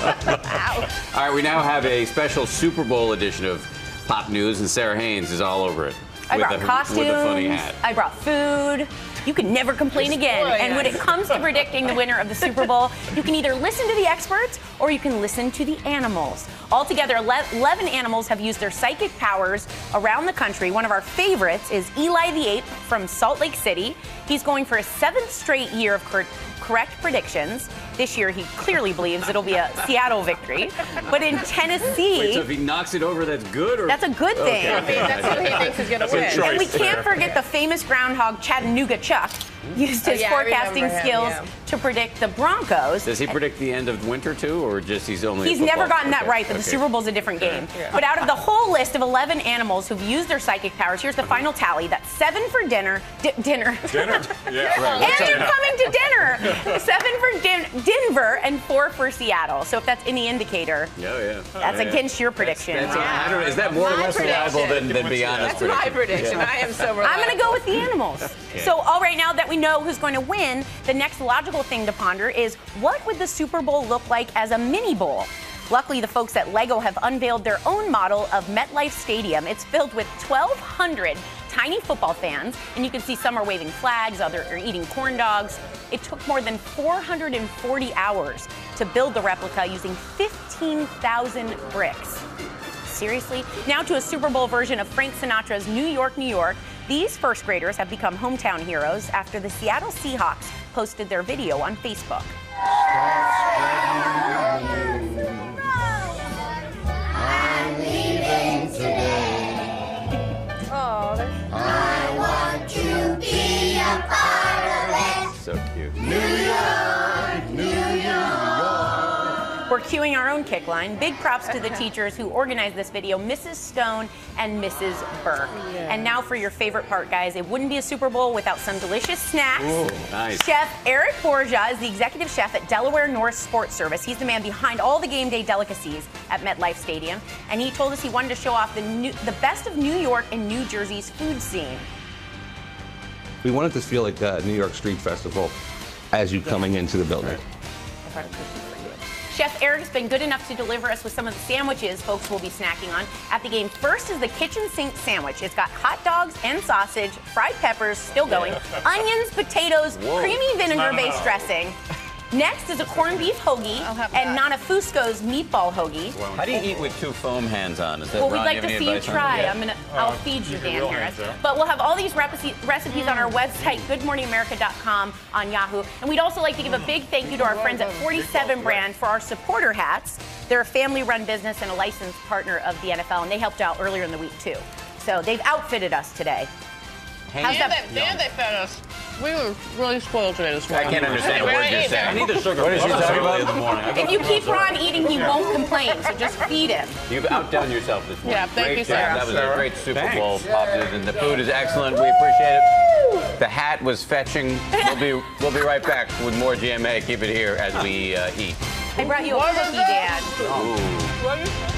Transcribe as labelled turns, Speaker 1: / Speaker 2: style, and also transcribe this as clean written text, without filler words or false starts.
Speaker 1: All right, we now have a special Super Bowl edition of Pop News, and Sara Haines is all over it.
Speaker 2: I brought costumes.
Speaker 1: With a funny hat.
Speaker 2: I brought food. You can never complain again. And when it comes to predicting the winner of the Super Bowl, you can either listen to the experts or you can listen to the animals. Altogether, 11 animals have used their psychic powers around the country. One of our favorites is Eli the Ape from Salt Lake City. He's going for a 7th straight year of correct predictions. This year, he clearly believes it'll be a Seattle victory. But in Tennessee...
Speaker 1: Wait, so if he knocks it over, that's good? Or?
Speaker 2: That's a good thing.
Speaker 3: Okay. I mean, that's who he thinks is going to win.
Speaker 2: And we can't forget the famous groundhog Chattanooga Chuck used his forecasting skills to predict the Broncos.
Speaker 1: Does he predict the end of winter, too, or just he's only...
Speaker 2: He's never gotten that right, but the Super Bowl's a different game.
Speaker 3: Yeah.
Speaker 2: But out of the whole list of 11 animals who've used their psychic powers, here's the final tally. That's 7 for dinner. Dinner.
Speaker 4: Yeah, right.
Speaker 2: And they're coming to dinner. 7 for Denver and 4 for Seattle. So if that's any indicator, that's against your prediction.
Speaker 1: I don't know. Is that more or less reliable than be honest?
Speaker 3: That's my prediction. I am so reliable.
Speaker 2: I'm going to go with the animals. So all right, now that we know who's going to win, the next logical thing to ponder is what would the Super Bowl look like as a mini bowl? Luckily, the folks at LEGO have unveiled their own model of MetLife Stadium. It's filled with 1,200 tiny football fans, and you can see some are waving flags, others are eating corn dogs. It took more than 440 hours to build the replica using 15,000 bricks. Seriously? Now to a Super Bowl version of Frank Sinatra's New York, New York. These first graders have become hometown heroes after the Seattle Seahawks posted their video on Facebook.
Speaker 5: I'm leaving today.
Speaker 3: Oh,
Speaker 5: I want to be a part of it.
Speaker 1: So cute.
Speaker 5: New York, New York.
Speaker 2: We're cueing our own kick line. Big props to the teachers who organized this video, Mrs. Stone and Mrs. Burke. And now for your favorite part, guys. It wouldn't be a Super Bowl without some delicious snacks.
Speaker 1: Ooh, nice.
Speaker 2: Chef Eric Borgia is the executive chef at Delaware North Sports Service. He's the man behind all the game day delicacies at MetLife Stadium. And he told us he wanted to show off the best of New York and New Jersey's food scene.
Speaker 6: We wanted to feel like a New York Street Festival as you coming into the building.
Speaker 2: Chef Eric's been good enough to deliver us with some of the sandwiches folks will be snacking on at the game. First is the kitchen sink sandwich. It's got hot dogs and sausage, fried peppers, still going, onions, potatoes, creamy vinegar-based dressing. Next is a corned beef hoagie and Nana Fusco's meatball hoagie.
Speaker 1: Wow. How do you eat with 2 foam hands on? Is that
Speaker 2: well, we'd
Speaker 1: Ron,
Speaker 2: like to see you try. I'll feed you, Dan Harris. But we'll have all these recipes on our website, goodmorningamerica.com, on Yahoo. And we'd also like to give a big thank you to our friends at 47 Brand for our supporter hats. They're a family-run business and a licensed partner of the NFL, and they helped out earlier in the week, too. So they've outfitted us today.
Speaker 3: How's that? And they fed us. We were really spoiled today this morning.
Speaker 1: I can't understand a word you're saying.
Speaker 4: I need the sugar.
Speaker 1: What is she talking about in the morning?
Speaker 2: If you keep Ron eating, he won't complain, so just feed him.
Speaker 1: You've outdone yourself this morning.
Speaker 3: Yeah, thank you, Sarah.
Speaker 1: That was a great Super Bowl pop news, and the food is excellent. We appreciate it. The hat was fetching. We'll be right back with more GMA. Keep it here as we eat.
Speaker 2: I brought you a cookie, Dan.
Speaker 1: Ooh.